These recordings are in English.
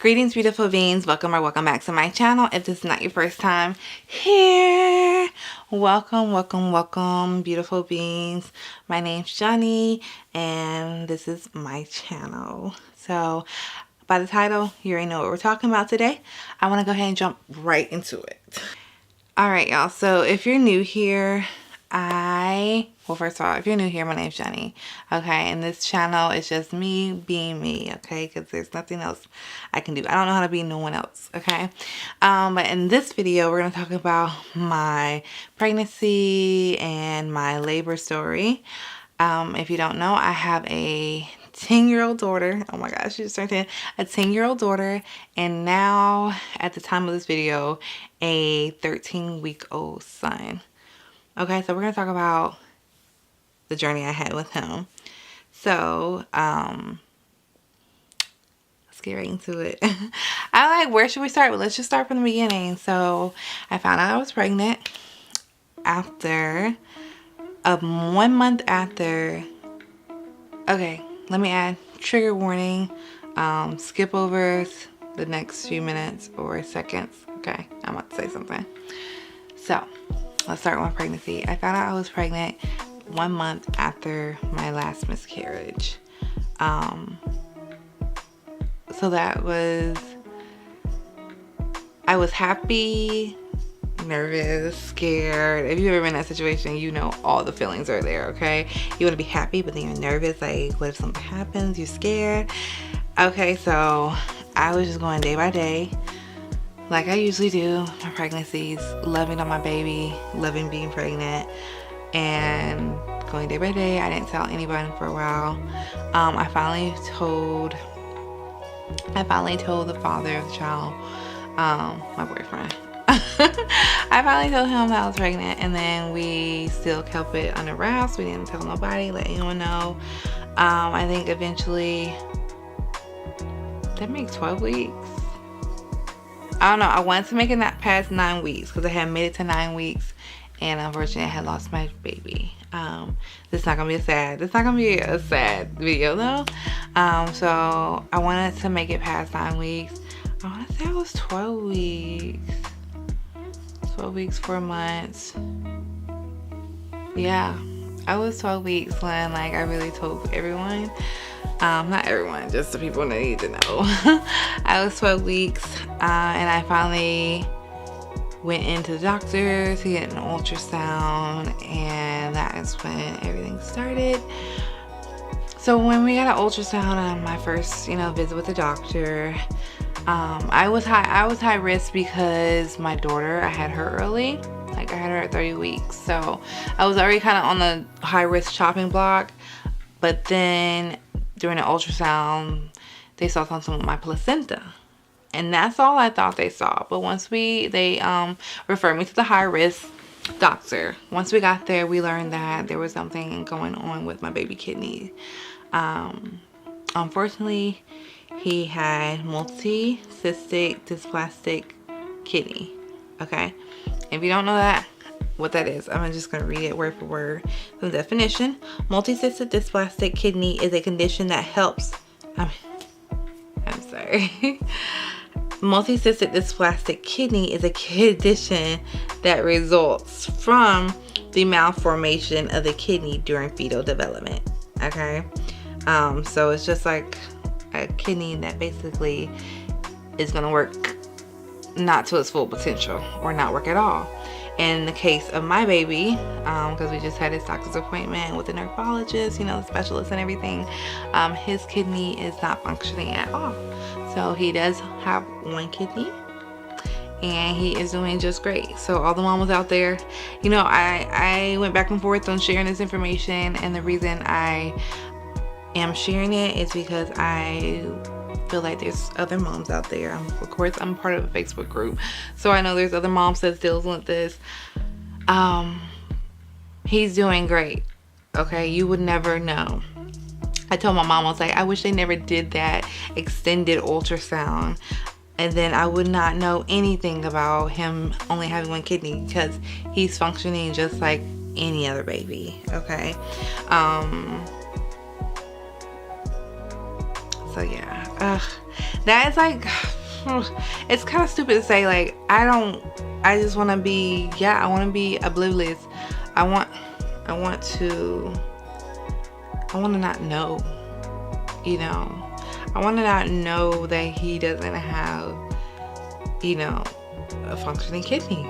Greetings, beautiful beings. Welcome or welcome back to my channel. If this is not your first time here, welcome, beautiful beings. My name's Johnny, and this is my channel. So, by the title, you already know what we're talking about today. I want to go ahead and jump right into it. Alright, y'all. So, if you're new here, first of all, if you're new here, my name's Jenny, okay, and this channel is just me being me, okay, because there's nothing else I can do. I don't know how to be no one else, okay, but in this video, we're going to talk about my pregnancy and my labor story. If you don't know, I have a 10-year-old daughter. Oh my gosh, she just turned 10. A 10-year-old daughter, and now, at the time of this video, a 13-week-old son. Okay, so we're going to talk about the journey I had with him. So, let's get right into it. Where should we start? Well, let's just start from the beginning. So, I found out I was pregnant after 1 month after. Okay, let me add trigger warning. Skip over the next few minutes or seconds. Okay, I'm about to say something. So, let's start with my pregnancy. I found out I was pregnant 1 month after my last miscarriage. So that was, I was happy, nervous, scared. If you've ever been in that situation, you know all the feelings are there, okay? You want to be happy, but then you're nervous. Like, what if something happens? You're scared. Okay, so I was just going day by day, like I usually do my pregnancies, loving on my baby, loving being pregnant, and going day by day. I didn't tell anybody for a while. I finally told the father of the child, my boyfriend. I finally told him that I was pregnant, and then we still kept it under wraps. We didn't tell nobody, let anyone know. I think eventually, that makes 12 weeks. I don't know. I wanted to make it not past 9 weeks because I had made it to 9 weeks, and unfortunately I had lost my baby. This is not gonna be a sad video though. So I wanted to make it past 9 weeks. I want to say it was 12 weeks. 12 weeks, 4 months. Yeah, I was 12 weeks when I really told everyone. Not everyone, just the people that need to know. I was 12 weeks, and I finally went into the doctor to get an ultrasound, and that is when everything started. So when we got an ultrasound on my first, visit with the doctor, I was high risk because my daughter, I had her early. I had her at 30 weeks, so I was already kind of on the high risk chopping block. But then during the ultrasound, they saw something with my placenta, and that's all I thought they saw. But once they referred me to the high risk doctor. Once we got there, we learned that there was something going on with my baby kidney. Unfortunately, he had multi-cystic dysplastic kidney. Okay, if you don't know what that is, I'm just going to read it word for word. The definition: multi-cystic dysplastic kidney is a condition that helps. I'm sorry. Multi-cystic dysplastic kidney is a condition that results from the malformation of the kidney during fetal development. Okay, so it's just like a kidney that basically is going to work not to its full potential or not work at all. In the case of my baby, because we just had his doctor's appointment with the nephrologist, the specialist and everything, his kidney is not functioning at all. So he does have one kidney, and he is doing just great. So all the mamas out there, I went back and forth on sharing this information, and the reason I am sharing it is because I feel like there's other moms out there. Of course, I'm part of a Facebook group, so I know there's other moms that deals with this. He's doing great. Okay, you would never know. I told my mom, I was like, I wish they never did that extended ultrasound, and then I would not know anything about him only having one kidney, because he's functioning just like any other baby. Okay, so yeah, That is like, it's kind of stupid to say, like, I just want to be, I want to be oblivious. I want to not know, you know. I want to not know that he doesn't have, you know, a functioning kidney.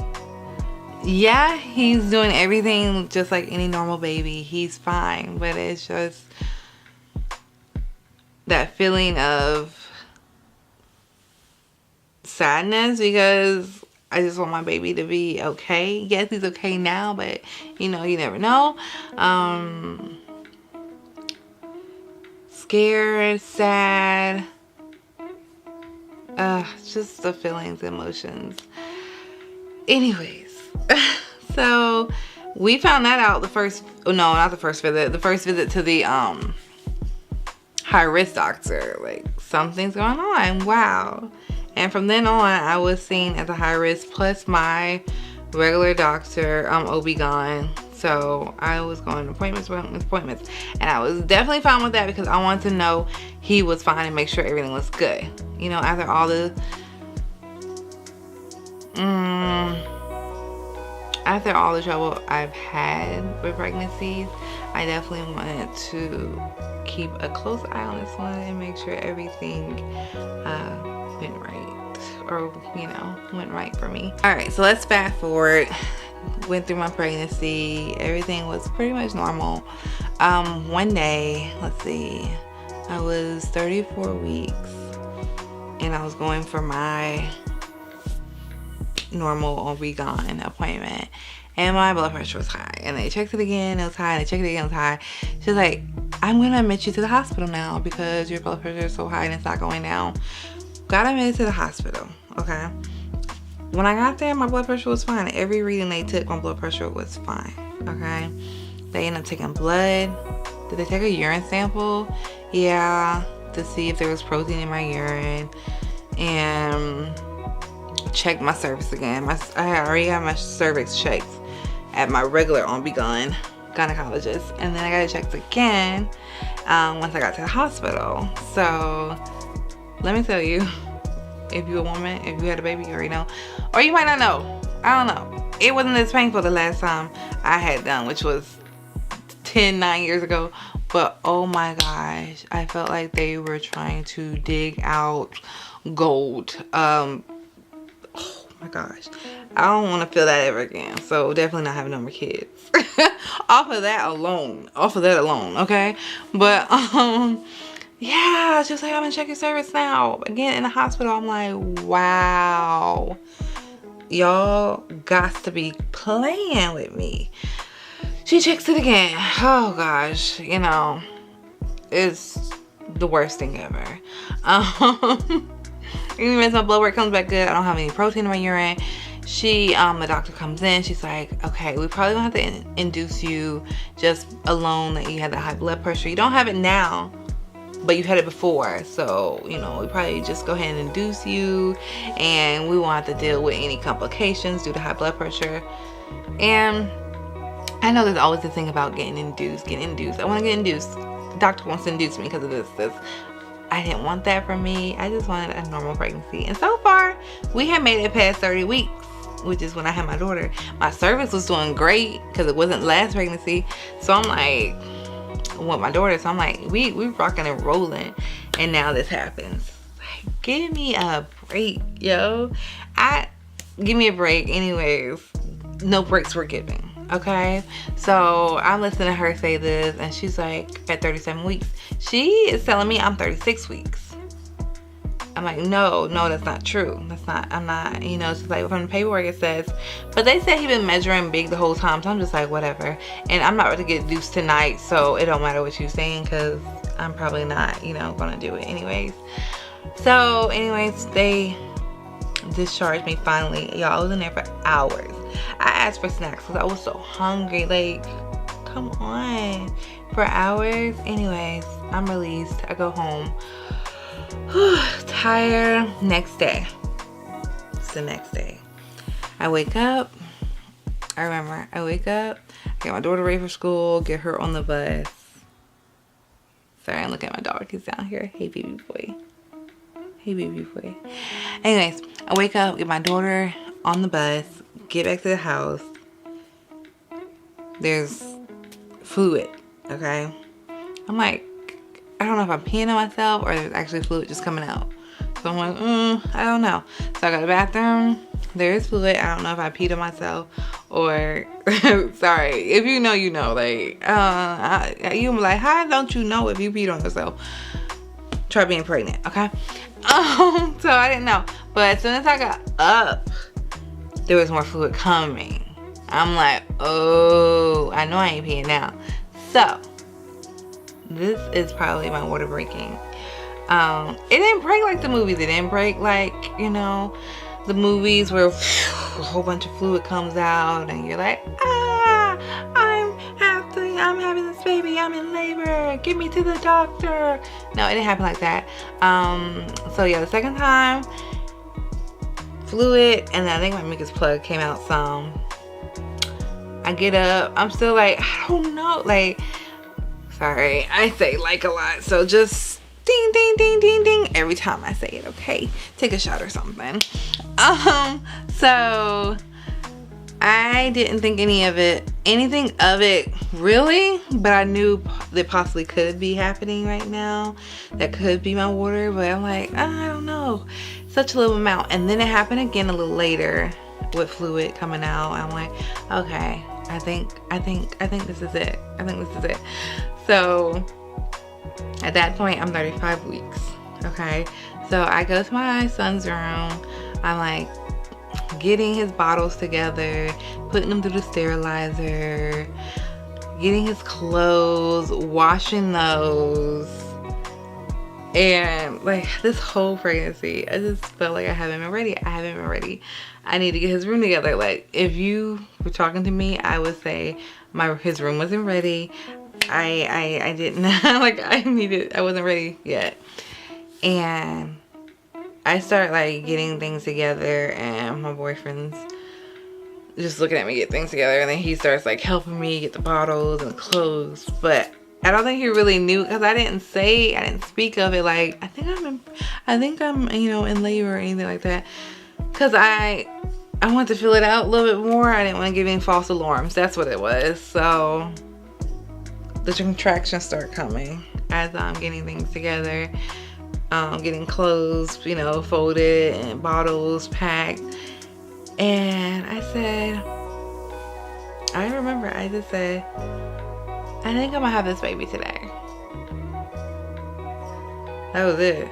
Yeah, he's doing everything just like any normal baby. He's fine, but it's just that feeling of sadness because I just want my baby to be okay. Yes, he's okay now, but you know, you never know. Scared, sad, just the feelings, emotions. Anyways, so we found that out the first visit to the high risk doctor. Like, something's going on. Wow. And from then on, I was seen as a high risk plus my regular doctor, OB-GYN. So I was going to appointments. And I was definitely fine with that because I wanted to know he was fine and make sure everything was good. You know, after all the trouble I've had with pregnancies, I definitely wanted to keep a close eye on this one and make sure everything went right, or you know, went right for me. All right, so let's fast forward. Went through my pregnancy, everything was pretty much normal. One day, let's see, I was 34 weeks and I was going for my normal OB-GYN appointment, and my blood pressure was high, and they checked it again, it was high, and they checked it again, it was high. She's like, I'm gonna admit you to the hospital now because your blood pressure is so high and it's not going down. Got admitted to the hospital. Okay, when I got there, my blood pressure was fine. Every reading they took, my blood pressure was fine. Okay, they ended up taking blood. Did they take a urine sample? Yeah, to see if there was protein in my urine, and checked my cervix again. I had already got my cervix checked at my regular OB-GYN gynecologist, and then I got it checked again once I got to the hospital. So let me tell you, if you're a woman, if you had a baby, you already know, or you might not know. I don't know. It wasn't as painful the last time I had done, which was 9 years ago. But oh my gosh, I felt like they were trying to dig out gold. Oh my gosh, I don't want to feel that ever again. So definitely not having no more kids. off of that alone, okay. But yeah, just like, I'm gonna check your cervix now. Again, in the hospital, I'm like, wow, y'all got to be playing with me. She checks it again. Oh gosh, you know, it's the worst thing ever. Even if my blood work comes back good, I don't have any protein in my urine. The doctor comes in, she's like, okay, we probably gonna have to induce you just alone that you had that high blood pressure. You don't have it now, but you had it before. So, you know, we probably just go ahead and induce you, and we won't have to deal with any complications due to high blood pressure. And I know there's always the thing about getting induced. I want to get induced. The doctor wants to induce me because of this. I didn't want that for me. I just wanted a normal pregnancy. And so far, we had made it past 30 weeks, which is when I had my daughter. My cervix was doing great because it wasn't last pregnancy. So I'm like, with my daughter, so I'm like, we rocking and rolling. And now this happens. Like, give me a break, yo. Give me a break. Anyways, no breaks were given. Okay, so I'm listening to her say this, and she's like, at 37 weeks, she is telling me I'm 36 weeks. I'm like, no, that's not true. I'm not, you know, it's like from the paperwork it says, but they said he been measuring big the whole time, so I'm just like, whatever. And I'm not ready to get induced tonight, so it don't matter what you're saying, because I'm probably not, you know, gonna do it anyways. So anyways, they discharged me finally. Y'all, I was in there for hours. I asked for snacks because I was so hungry. Like, come on, for hours. Anyways, I'm released. I go home. Tired. Next day. It's the next day. I wake up. I wake up, get my daughter ready for school, get her on the bus. Sorry, I'm looking at my dog. He's down here. Hey, baby boy. Hey, baby boy. Anyways, I wake up, get my daughter on the bus, get back to the house. There's fluid, okay? I'm like, I don't know if I'm peeing on myself or there's actually fluid just coming out. So I'm like, I don't know. So I go to the bathroom. There is fluid. I don't know if I peed on myself or, sorry. If you know, you know. Like, you're like, how don't you know if you peed on yourself? Try being pregnant, okay? So I didn't know. But as soon as I got up, there was more fluid coming. I'm like, oh, I know I ain't peeing now. So, this is probably my water breaking. It didn't break like the movies. It didn't break like, you know, the movies where a whole bunch of fluid comes out and you're like, I'm having this baby. I'm in labor. Get me to the doctor. No, it didn't happen like that. So yeah, the second time, fluid, and then I think my mucus plug came out some. I get up. I'm still like, I don't know. Like, sorry, I say like a lot. So just ding, ding, ding, ding, ding every time I say it, okay? Take a shot or something. So I didn't think anything of it really, but I knew that possibly could be happening right now. That could be my water, but I'm like, I don't know. Such a little amount. And then it happened again a little later with fluid coming out. I'm like, okay, I think this is it. I think this is it. So at that point, I'm 35 weeks. Okay, so I go to my son's room. I'm like getting his bottles together, putting them through the sterilizer, getting his clothes, washing those. And like this whole pregnancy, I just felt like I haven't been ready. I need to get his room together. Like if you were talking to me, I would say his room wasn't ready. I didn't like I wasn't ready yet. And I start like getting things together, and my boyfriend's just looking at me get things together, and then he starts like helping me get the bottles and the clothes. But I don't think he really knew, because I didn't speak of it like I think I'm you know, in labor or anything like that, because I wanted to feel it out a little bit more. I didn't want to give any false alarms. That's what it was. So the contractions start coming as I'm getting things together, getting clothes, you know, folded and bottles packed. And I just said, I think I'm gonna have this baby today. That was it.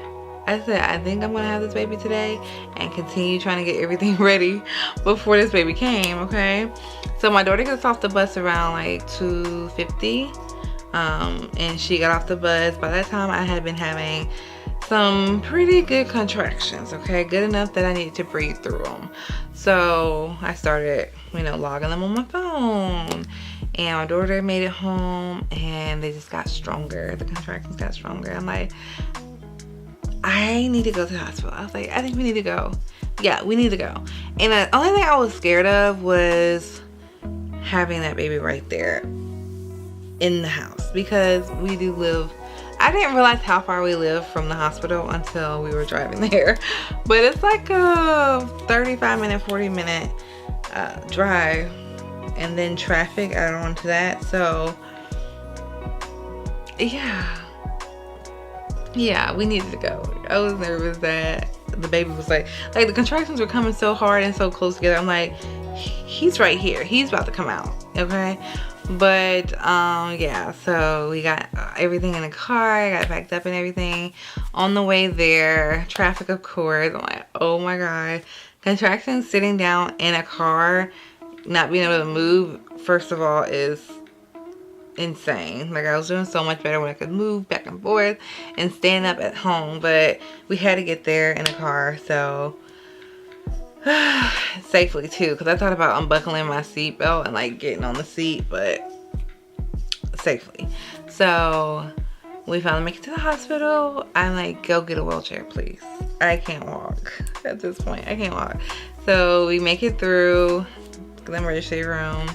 I said, I think I'm gonna have this baby today, and continue trying to get everything ready before this baby came, okay? So my daughter gets off the bus around like 2:50, and she got off the bus. By that time, I had been having some pretty good contractions, okay? Good enough that I needed to breathe through them. So I started, you know, logging them on my phone. And my daughter made it home, and they just got stronger. The contractions got stronger. I'm like, I need to go to the hospital. I was like, I think we need to go. Yeah, we need to go. And the only thing I was scared of was having that baby right there in the house, because we do live, I didn't realize how far we live from the hospital until we were driving there. But it's like a 35-minute, 40-minute drive. And then traffic added on to that. So yeah, we needed to go. I was nervous that the baby was like the contractions were coming so hard and so close together. I'm like, he's right here, he's about to come out, okay? But yeah, so we got everything in the car. I got packed up and everything. On the way there, traffic, of course. I'm like, oh my god, contractions sitting down in a car, not being able to move, first of all, is insane. Like, I was doing so much better when I could move back and forth and stand up at home, but we had to get there in a car, so safely too, because I thought about unbuckling my seatbelt and like getting on the seat, but safely. So we finally make it to the hospital. I'm like, go get a wheelchair, please. I can't walk at this point. I can't walk. So we make it through the emergency room.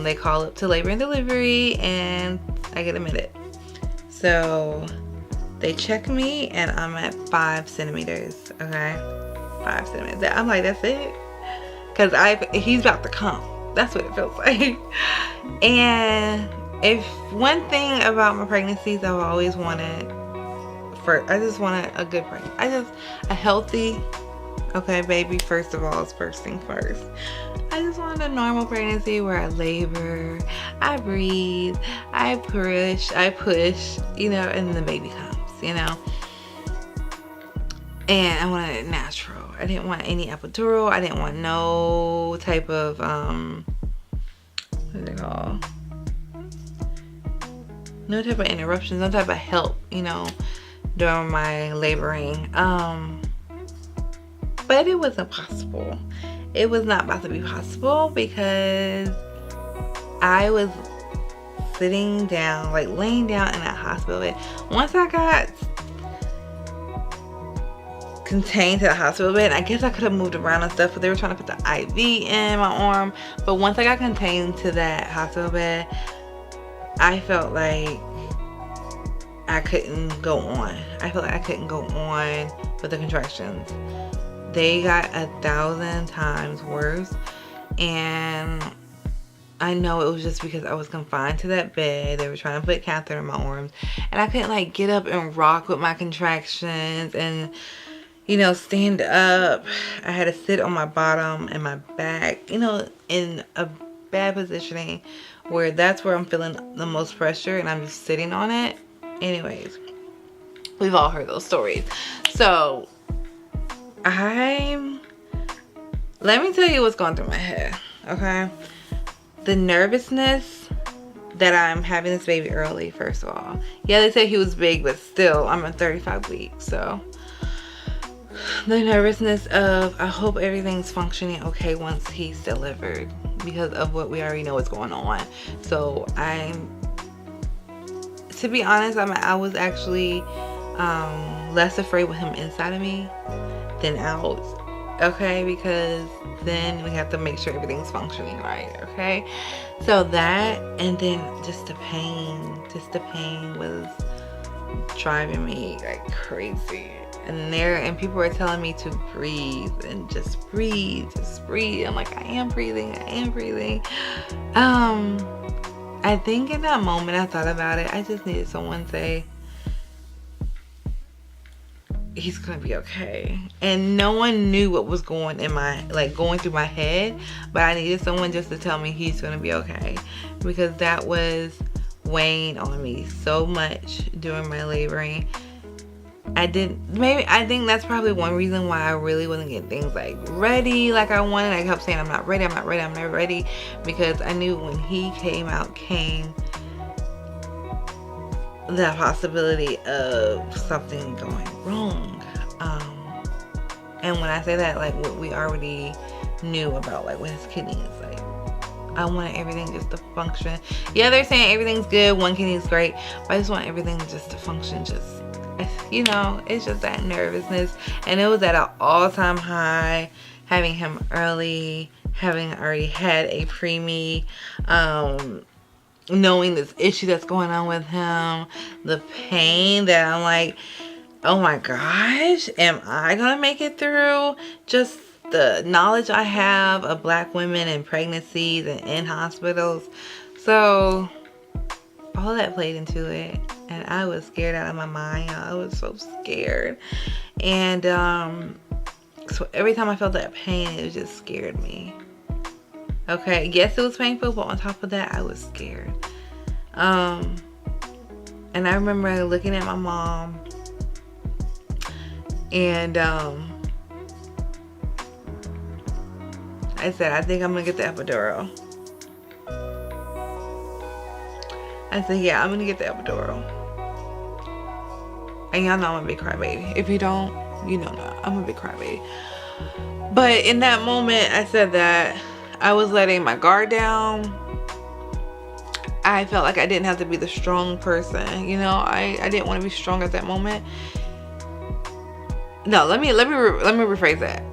They call up to labor and delivery, and I get admitted. So They check me and I'm at 5 centimeters, okay? 5 centimeters. I'm like, that's it? Because he's about to come. That's what it feels like. And if one thing about my pregnancies I've always wanted, I just wanted a good pregnancy. A healthy, okay, baby, first of all, is first thing first. I just wanted a normal pregnancy where I labor, I breathe, I push, you know, and the baby comes, you know. And I wanted it natural. I didn't want any epidural. I didn't want no type of, what is it called? No type of interruptions, no type of help, you know, during my laboring. But it wasn't possible. It was not about to be possible because I was sitting down, like laying down in that hospital bed. Once I got contained to the hospital bed, I guess I could have moved around and stuff, but they were trying to put the IV in my arm. But once I got contained to that hospital bed, I felt like I couldn't go on. I felt like I couldn't go on with the contractions. They got 1,000 times worse, and I know it was just because I was confined to that bed. They were trying to put a catheter in my arms, and I couldn't like get up and rock with my contractions and, you know, stand up. I had to sit on my bottom and my back, you know, in a bad positioning where that's where I'm feeling the most pressure, and I'm just sitting on it. Anyways, we've all heard those stories. So let me tell you what's going through my head, okay? The nervousness that I'm having this baby early, first of all. Yeah, they said he was big, but still, I'm at 35 weeks, so. The nervousness of, I hope everything's functioning okay once he's delivered, because of what we already know is going on. So to be honest, I was actually less afraid with him inside of me than out, okay? Because then we have to make sure everything's functioning right, okay? So that, and then just the pain was driving me like crazy. And people were telling me to breathe and just breathe. I'm like, I am breathing. I think in that moment I thought about it. I just needed someone to say, he's gonna be okay. And no one knew what was going through my head, but I needed someone just to tell me he's gonna be okay, because that was weighing on me so much during my laboring. I think that's probably one reason why I really wasn't getting things like ready like I wanted. I kept saying I'm not ready, because I knew when he came the possibility of something going wrong. And when I say that, like what we already knew about, like with his kidneys, like I wanted everything just to function. Yeah, they're saying everything's good, one kidney's great, but I just want everything just to function, you know, it's just that nervousness. And it was at an all-time high, having him early, having already had a preemie, knowing this issue that's going on with him, the pain that I'm like, oh my gosh, am I gonna make it through? Just the knowledge I have of Black women and pregnancies and in hospitals. So all that played into it, and I was scared out of my mind. I was so scared. And so every time I felt that pain, it just scared me. Okay, yes, it was painful, but on top of that, I was scared. And I remember looking at my mom, and I said, I think I'm gonna get the epidural. I said, yeah, I'm gonna get the epidural. And y'all know I'm a big crybaby. If you don't, you know not. I'm a big crybaby. But in that moment, I said that I was letting my guard down. I felt like I didn't have to be the strong person. You know, I didn't want to be strong at that moment. No, let me rephrase that.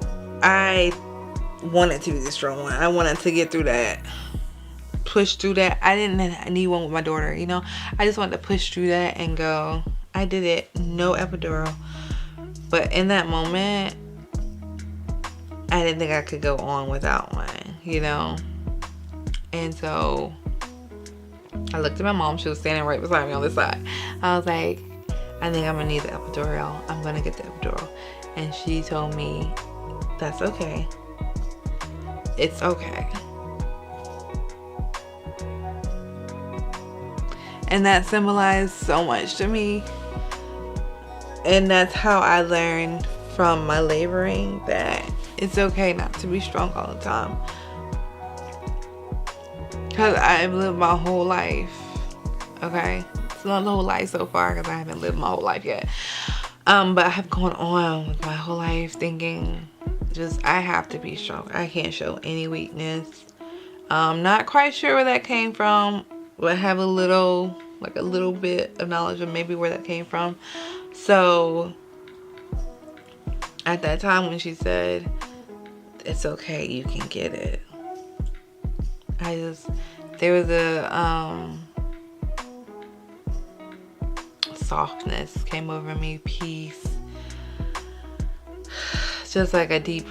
I wanted to be the strong one. I wanted to get through that. Push through that. I didn't need one with my daughter, you know. I just wanted to push through that and go, I did it, no epidural. But in that moment, I didn't think I could go on without one, you know? And so I looked at my mom. She was standing right beside me on this side. I was like, I think I'm gonna need the epidural. I'm gonna get the epidural. And she told me, that's okay. It's okay. And that symbolized so much to me. And that's how I learned from my laboring that it's okay not to be strong all the time. Because I've lived my whole life. Okay? It's not the whole life so far because I haven't lived my whole life yet. But I have gone on with my whole life thinking just I have to be strong. I can't show any weakness. Not quite sure where that came from, but I have a little bit of knowledge of maybe where that came from. So at that time when she said, it's okay, you can get it, there was a softness came over me, peace, just like a deep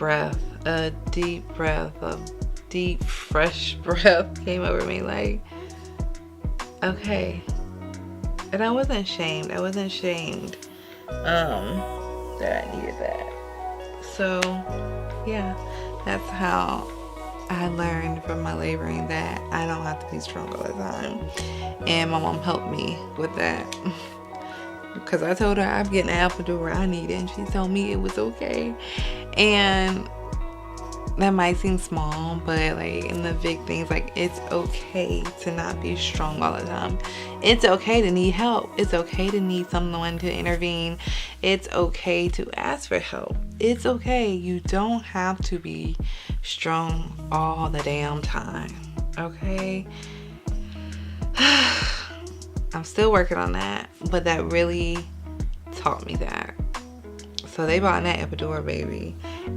fresh breath came over me, like, okay. And I wasn't shamed that I needed that. So yeah, that's how I learned from my laboring that I don't have to be strong all the time. And my mom helped me with that. Because I told her I'm getting an epidural, I need it, and she told me it was okay. And that might seem small, but like in the big things, like it's okay to not be strong all the time. It's okay to need help. It's okay to need someone to intervene. It's okay to ask for help. It's okay. You don't have to be strong all the damn time. Okay? I'm still working on that, but that really taught me that. So they bought that epidural, baby,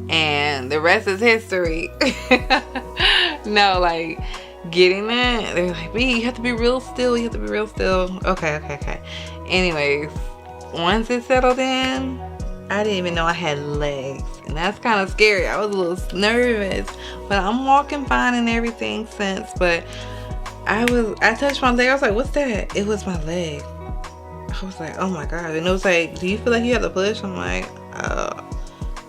and the rest is history. No, like getting that, they're like, B, you have to be real still. You have to be real still. Okay. Anyways, once it settled in, I didn't even know I had legs, and that's kind of scary. I was a little nervous, but I'm walking fine and everything since. But I touched my leg. I was like, what's that? It was my leg. I was like, oh my God. And it was like, do you feel like you have to push? I'm like,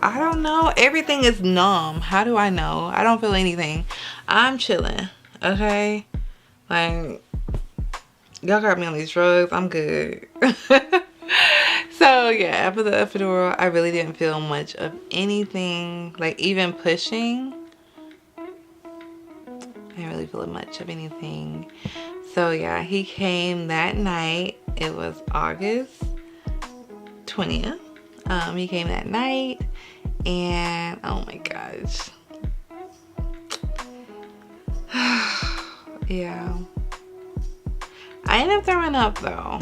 I don't know. Everything is numb. How do I know? I don't feel anything. I'm chilling. Okay? Like, y'all got me on these drugs. I'm good. So yeah, after the epidural, I really didn't feel much of anything. Like even pushing, I didn't really feel much of anything. So yeah, he came that night. It was August 20th. He came that night, and oh my gosh. Yeah. I ended up throwing up though.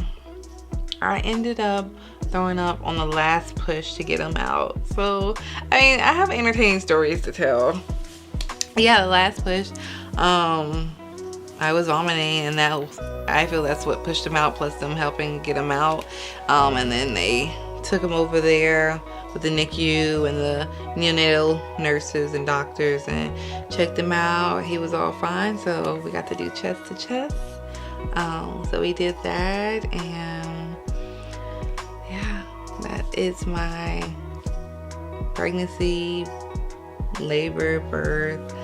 I ended up throwing up on the last push to get him out. So, I mean, I have entertaining stories to tell. Yeah, the last push, I was vomiting, and I feel that's what pushed him out, plus them helping get him out. And then they took him over there with the NICU and the neonatal nurses and doctors and checked him out. He was all fine, so we got to do chest to chest. So we did that, and yeah, that is my pregnancy, labor, birth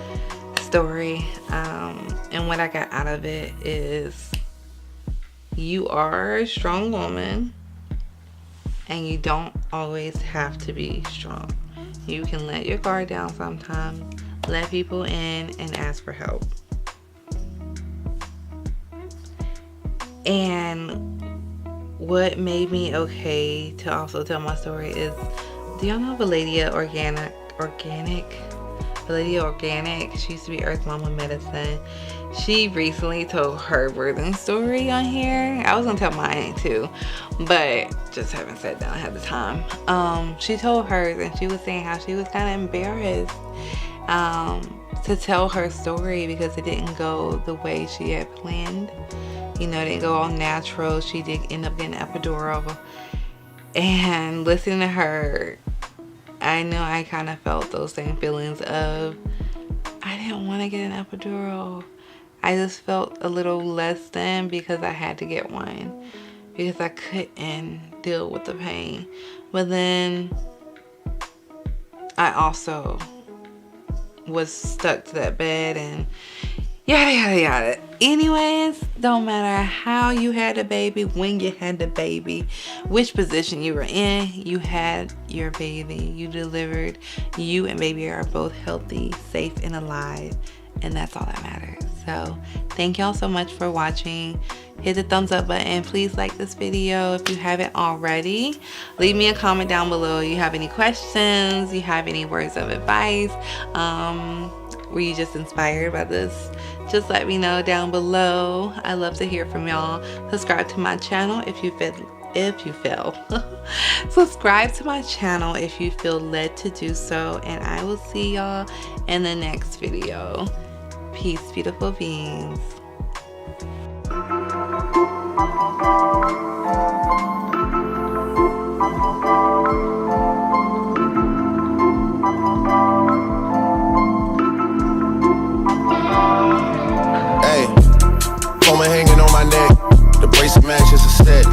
story. And what I got out of it is you are a strong woman, and you don't always have to be strong. You can let your guard down sometimes, let people in, and ask for help. And what made me okay to also tell my story is, do y'all know Valadia Organic? Valadia Organic, she used to be Earth Mama Medicine. She recently told her birthing story on here. I was gonna tell mine too, but just haven't sat down, had the time. She told hers, and she was saying how she was kind of embarrassed to tell her story because it didn't go the way she had planned. You know, it didn't go all natural. She did end up getting an epidural. And listening to her, I know I kind of felt those same feelings of, I didn't want to get an epidural. I just felt a little less than because I had to get one. Because I couldn't deal with the pain. But then I also was stuck to that bed and yada yada yada. Anyways, don't matter how you had a baby, when you had the baby, which position you were in, you had your baby, you delivered. You and baby are both healthy, safe, and alive, and that's all that matters. So thank y'all so much for watching. Hit the thumbs up button. Please like this video if you haven't already. Leave me a comment down below. You have any questions, you have any words of advice, were you just inspired by this? Just let me know down below. I love to hear from y'all. Subscribe to my channel if you feel subscribe to my channel if you feel led to do so, and I will see y'all in the next video. Peace, beautiful beings.